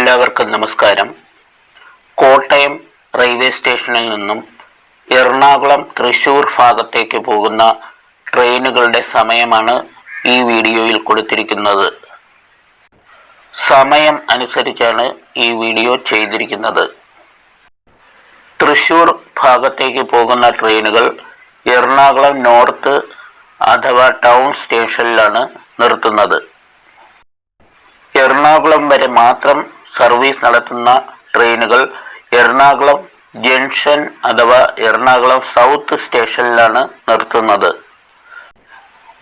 എല്ലാവർക്കും നമസ്കാരം. കോട്ടയം റെയിൽവേ സ്റ്റേഷനിൽ നിന്നും എറണാകുളം തൃശ്ശൂർ ഭാഗത്തേക്ക് പോകുന്ന ട്രെയിനുകളുടെ സമയമാണ് ഈ വീഡിയോയിൽ കൊടുത്തിരിക്കുന്നത്. സമയം അനുസരിച്ചാണ് ഈ വീഡിയോ ചെയ്തിരിക്കുന്നത്. തൃശ്ശൂർ ഭാഗത്തേക്ക് പോകുന്ന ട്രെയിനുകൾ എറണാകുളം നോർത്ത് അഥവാ ടൗൺ സ്റ്റേഷനിലാണ് നിർത്തുന്നത്. എറണാകുളം വരെ മാത്രം സർവീസ് നടത്തുന്ന ട്രെയിനുകൾ എറണാകുളം ജംഗ്ഷൻ അഥവാ എറണാകുളം സൗത്ത് സ്റ്റേഷനിലാണ് നിർത്തുന്നത്.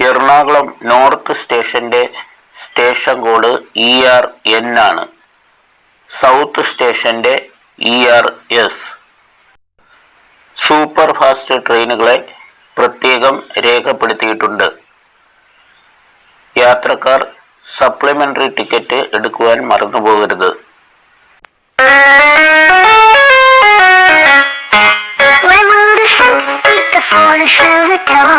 എറണാകുളം നോർത്ത് സ്റ്റേഷന്റെ സ്റ്റേഷൻ കോഡ് ERN ആണ്. സൗത്ത് സ്റ്റേഷന്റെ ERS. സൂപ്പർ ഫാസ്റ്റ് ട്രെയിനുകളെ പ്രത്യേകം രേഖപ്പെടുത്തിയിട്ടുണ്ട്. യാത്രക്കാർ സപ്ലിമെന്ററി ടിക്കറ്റ് എടുക്കുവാൻ മറന്നുപോകരുത്. When will the sun speak before the show the door?